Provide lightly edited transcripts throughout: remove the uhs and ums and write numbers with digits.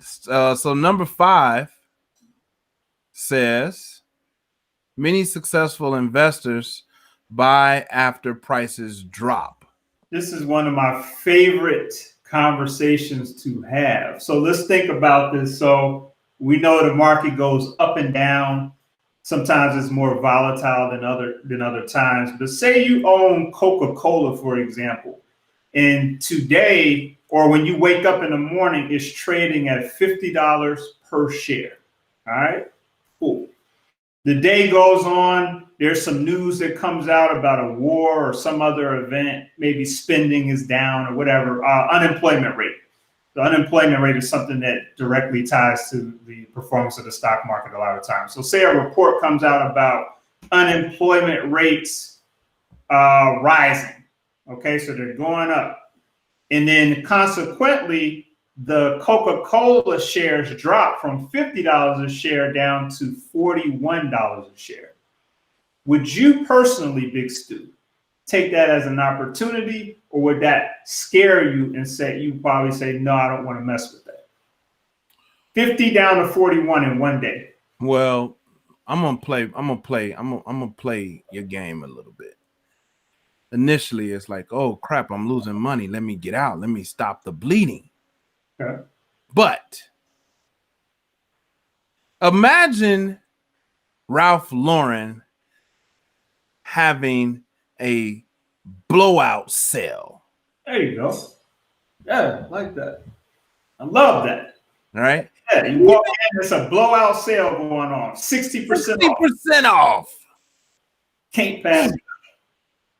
So number 5 says many successful investors buy after prices drop. This is one of my favorite conversations to have. So let's think about this. So we know the market goes up and down. Sometimes it's more volatile than other times. But say you own Coca-Cola, for example, and today, or when you wake up in the morning, it's trading at $50 per share. All right, cool. The day goes on, there's some news that comes out about a war or some other event, maybe spending is down or whatever. Unemployment rate. The unemployment rate is something that directly ties to the performance of the stock market a lot of times. So say a report comes out about unemployment rates rising. Okay, so they're going up. And then consequently, the Coca-Cola shares dropped from $50 a share down to $41 a share. Would you personally, Big Stu, take that as an opportunity, or would that scare you and say you probably say, no, I don't want to mess with that? 50 down to 41 in one day. Well, I'm gonna play your game a little bit. Initially, it's like, oh crap, I'm losing money. Let me get out. Let me stop the bleeding. Okay. But imagine Ralph Lauren having a blowout sale. There you go. Yeah, I like that. I love that. All right. Yeah, you walk in, there's a blowout sale going on. 60% off. Can't pass it.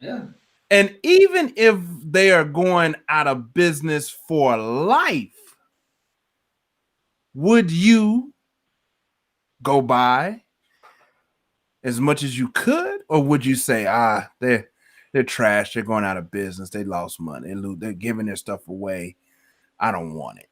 Yeah. And even if they are going out of business for life, would you go buy as much as you could, or would you say, they're trash, they're going out of business, they lost money, they're giving their stuff away, I don't want it?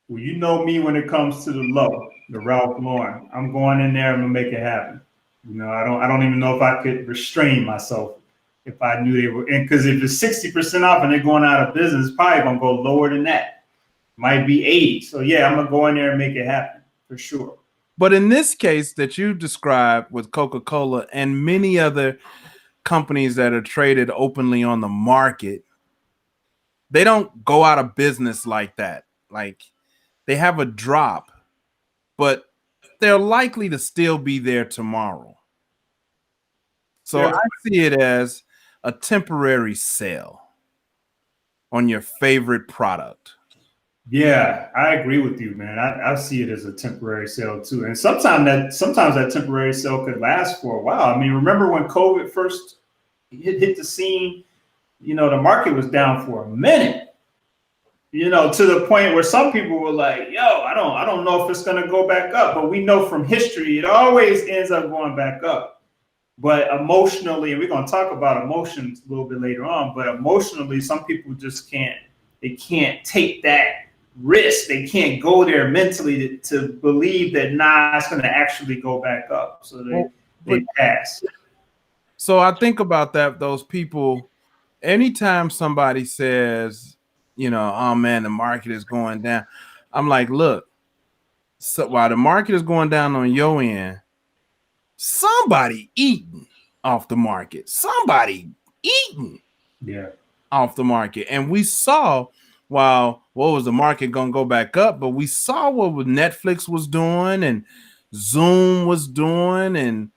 Well, you know me when it comes to the Ralph Lauren. I'm going in there, I'm gonna make it happen. You know, I don't even know if I could restrain myself if I knew they were in, because if it's 60% off and they're going out of business, it's probably gonna go lower than that. Might be 80. So yeah, I'm gonna go in there and make it happen for sure. But in this case that you described with Coca-Cola and many other companies that are traded openly on the market, they don't go out of business like that. Like, they have a drop, but they're likely to still be there tomorrow. So I see it as a temporary sale on your favorite product. Yeah, I agree with you, man. I see it as a temporary sale too. And sometimes that temporary sale could last for a while. I mean, remember when COVID first hit the scene, you know, the market was down for a minute, you know, to the point where some people were like, yo, I don't know if it's gonna go back up. But we know from history it always ends up going back up. But emotionally, and we're gonna talk about emotions a little bit later on, but emotionally, some people just can't take that risk. They can't go there mentally to believe that it's going to actually go back up. So they pass. So I think about that. Those people, anytime somebody says, you know, oh man, the market is going down, I'm like, look, so while the market is going down on your end, somebody eating off the market, somebody eating off the market. And we saw, while what was the market going to go back up, but we saw what Netflix was doing and Zoom was doing and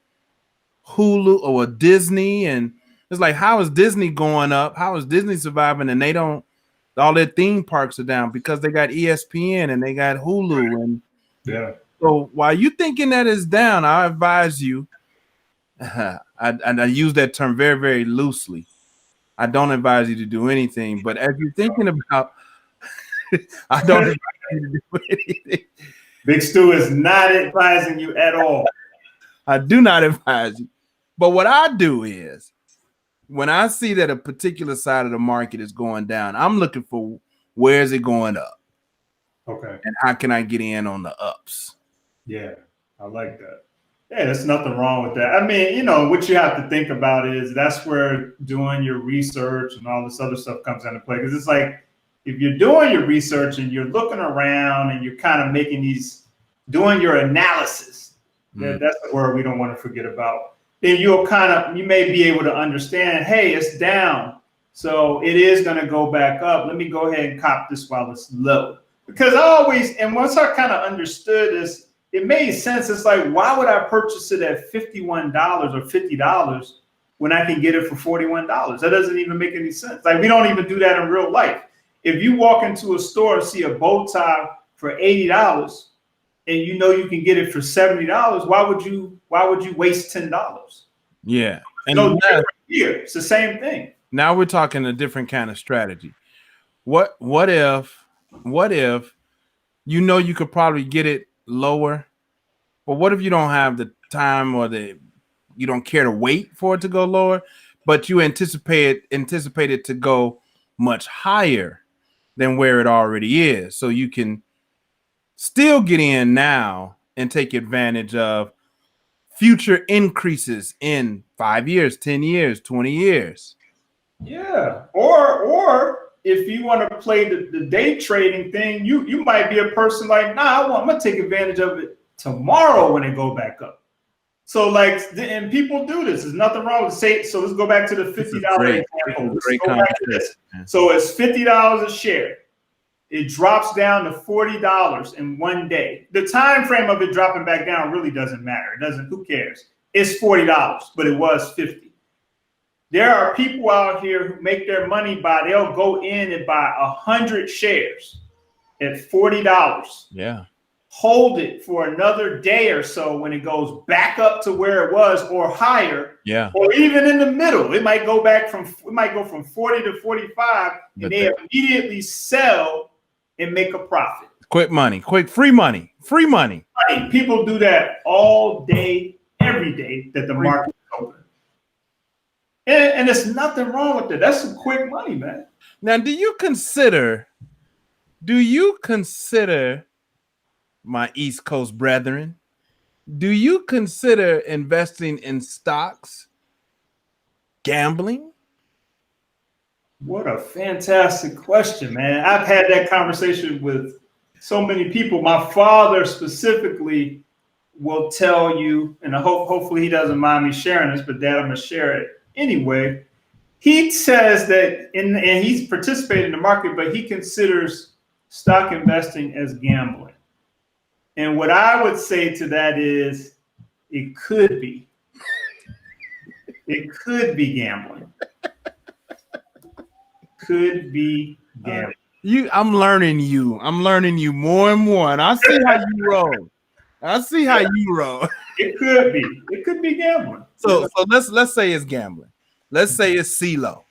Hulu or Disney. And it's like, how is Disney going up? How is Disney surviving? And they don't, all their theme parks are down because they got ESPN and they got Hulu. And so while you thinking that is down, I advise you, and I use that term very, very loosely. I don't advise you to do anything, but as you're thinking about, I don't advise you to do anything. Big Stu is not advising you at all. I do not advise you. But what I do is, when I see that a particular side of the market is going down, I'm looking for where is it going up? Okay. And how can I get in on the ups? Yeah, I like that. Yeah, there's nothing wrong with that. I mean, you know, what you have to think about is that's where doing your research and all this other stuff comes into play. Because it's like, if you're doing your research and you're looking around and you're kind of doing your analysis, that's the word we don't want to forget about. Then you may be able to understand, hey, it's down, so it is going to go back up. Let me go ahead and cop this while it's low. Because once I kind of understood this, it made sense. It's like, why would I purchase it at $51 or $50 when I can get it for $41? That doesn't even make any sense. Like, we don't even do that in real life. If you walk into a store and see a bow tie for $80 and you know you can get it for $70, why would you waste $10? Yeah. And no different here. It's the same thing. Now we're talking a different kind of strategy. What if you know you could probably get it lower, but what if you don't have the time or you don't care to wait for it to go lower, but you anticipate it to go much higher than where it already is, so you can still get in now and take advantage of future increases in 5 years, 10 years, 20 years. Yeah. Or if you want to play the day trading thing, you might be a person like, I'm going to take advantage of it tomorrow when it go back up. So and people do this. There's nothing wrong with so let's go back to the $50 example. Let's go back to this. So it's $50 a share. It drops down to $40 in one day. The time frame of it dropping back down really doesn't matter. Who cares? It's $40, but it was $50. There are people out here who make their money they'll go in and buy 100 shares at $40. Yeah. Hold it for another day or so when it goes back up to where it was or higher. Yeah. Or even in the middle. It might go from 40 to 45 and they immediately sell and make a profit. Quick money, free money. People do that all day, every day that the market is open. And there's nothing wrong with that. That's some quick money, man. Now, do you consider my East Coast brethren, do you consider investing in stocks gambling? What a fantastic question, man. I've had that conversation with so many people. My father specifically will tell you, and hopefully he doesn't mind me sharing this, but Dad, I'm going to share it anyway. He says that, and he's participated in the market, but he considers stock investing as gambling. And what I would say to that is, it could be. It could be gambling. Could be gambling. I'm learning you more and more, and I see how you roll. It could be. It could be gambling. So let's say it's gambling. Let's say it's CeeLo.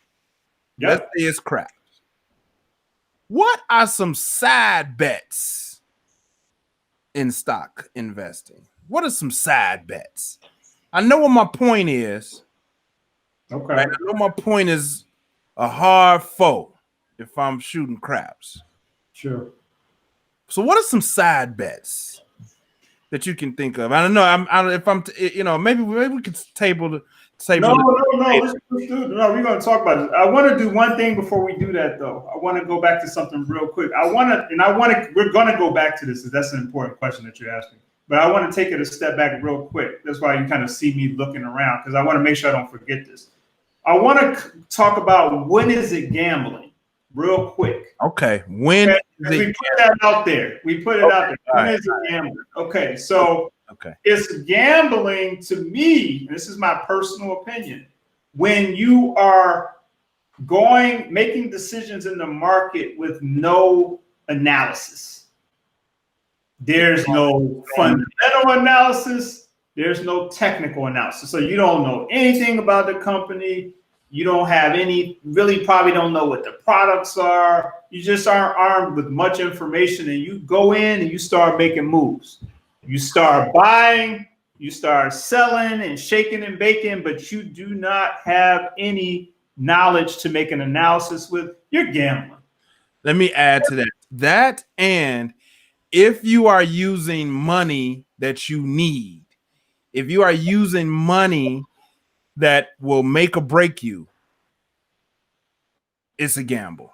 Yep. Let's say it's crap. What are some side bets in stock investing? What are some side bets? I know what my point is. Okay. Right? I know my point is a hard foe if I'm shooting craps. Sure. So what are some side bets that you can think of? I don't know. Maybe we could table. No. Let's do it. No, we're going to talk about it. I want to do one thing before we do that, though. I want to go back to something real quick. We're going to go back to this, because that's an important question that you're asking. But I want to take it a step back real quick. That's why you kind of see me looking around, because I want to make sure I don't forget this. I want to talk about, when is it gambling, real quick. Okay. When is it? We put that out there. When is it gambling? Okay. So it's gambling to me, and this is my personal opinion, when you are making decisions in the market with no analysis. There's no fundamental analysis. There's no technical analysis. So you don't know anything about the company. You don't have probably don't know what the products are. You just aren't armed with much information, and you go in and you start making moves. You start buying, you start selling and shaking and baking, but you do not have any knowledge to make an analysis with. You're gambling. Let me add to that. And if you are using money that you need, if you are using money that will make or break you, it's a gamble.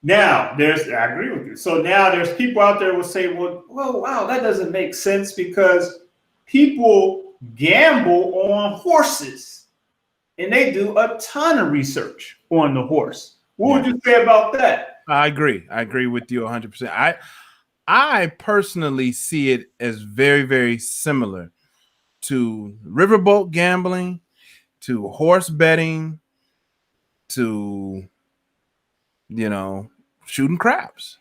Now I agree with you. So now there's people out there who will say, well, wow, that doesn't make sense because people gamble on horses and they do a ton of research on the horse. What would you say about that? I agree. I agree with you 100%. I personally see it as very, very similar to riverboat gambling, to horse betting, to, shooting craps.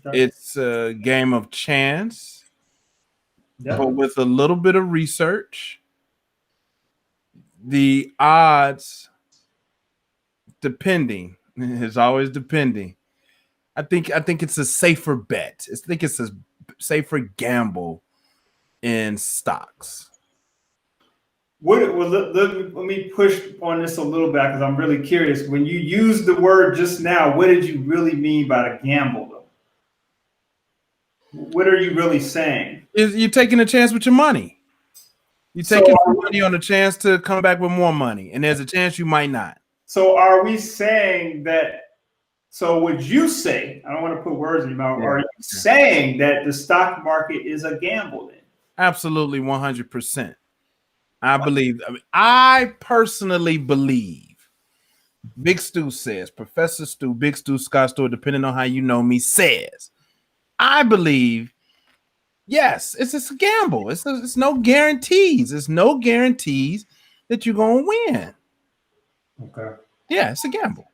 Okay. It's a game of chance, but with a little bit of research, the odds, depending, is always depending. I think it's a safer bet. I think it's a safer gamble in stocks. Let me push on this a little bit because I'm really curious. When you used the word just now, what did you really mean by the gamble, though? What are you really saying? You're taking a chance with your money. You're taking money on a chance to come back with more money, and there's a chance you might not. So are we saying that? So would you say, I don't want to put words in your mouth, are you saying that the stock market is a gamble then? Absolutely, 100%. I personally believe, Big Stu says, Professor Stu, Big Stu, Scott Stewart, depending on how you know me, says, I believe, yes, it's just a gamble. It's no guarantees. There's no guarantees that you're going to win. Okay. Yeah, it's a gamble.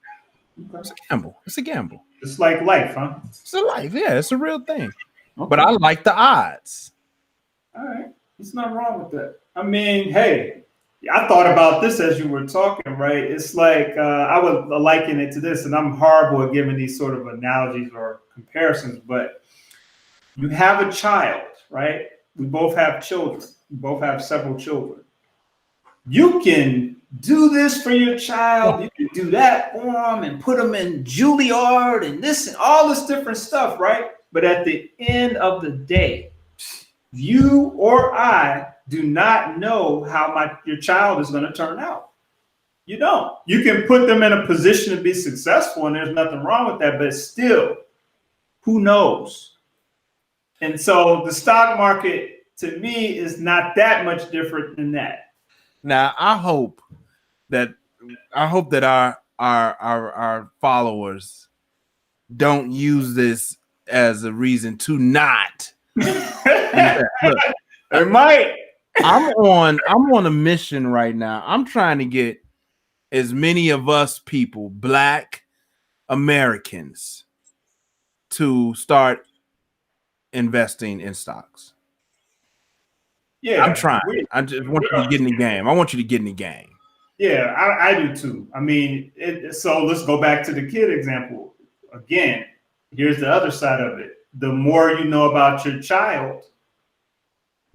Okay. It's a gamble. It's a gamble. It's like life, huh? It's a life. Yeah, it's a real thing. Okay. But I like the odds. All right. There's nothing wrong with that. I mean, hey, I thought about this as you were talking, right? It's like I would liken it to this, and I'm horrible at giving these sort of analogies or comparisons, but you have a child, right? We both have children. We both have several children. You can do this for your child. You can do that for them and put them in Juilliard and this and all this different stuff, right? But at the end of the day, you or I do not know how your child is going to turn out. You don't. You can put them in a position to be successful, and there's nothing wrong with that, but still, who knows? And so the stock market, to me, is not that much different than that. Now, I hope that our followers don't use this as a reason to not. Look, it might. I'm on a mission right now. I'm trying to get as many of us people, Black Americans, to start investing in stocks. Yeah, I'm trying. I just want you to get in the game. I want you to get in the game. Yeah, I do too. I mean, so let's go back to the kid example. Again, here's the other side of it. The more you know about your child,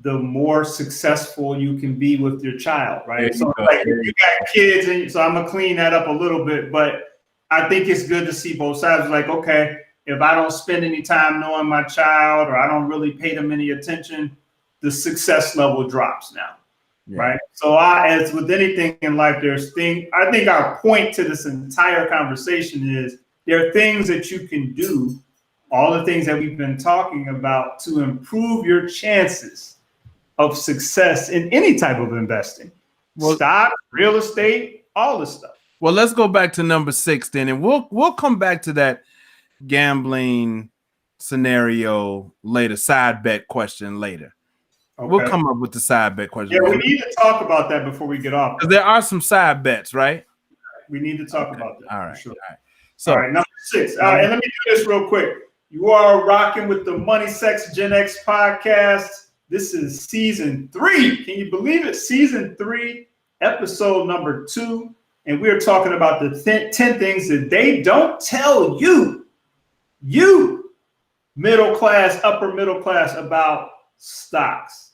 the more successful you can be with your child, right? So like if you got kids, and so I'm gonna clean that up a little bit, but I think it's good to see both sides. Like, okay, if I don't spend any time knowing my child or I don't really pay them any attention, the success level drops now. Yeah. Right. So as with anything in life, I think our point to this entire conversation is there are things that you can do, all the things that we've been talking about to improve your chances of success in any type of investing. Well, stock, real estate, all this stuff. Well, let's go back to number 6 then, and we'll come back to that gambling scenario later, side bet question later. Okay. We'll come up with the side bet question. Yeah, we need to talk about that before we get off. Because there are some side bets, right? We need to talk about that. All right. Sure. All right. So, all right, number 6. All right, and let me do this real quick. You are rocking with the Money Sex Gen X podcast. This is season 3. Can you believe it? Season 3, episode number 2. And we're talking about the 10 things that they don't tell you, middle class, upper middle class, about stocks.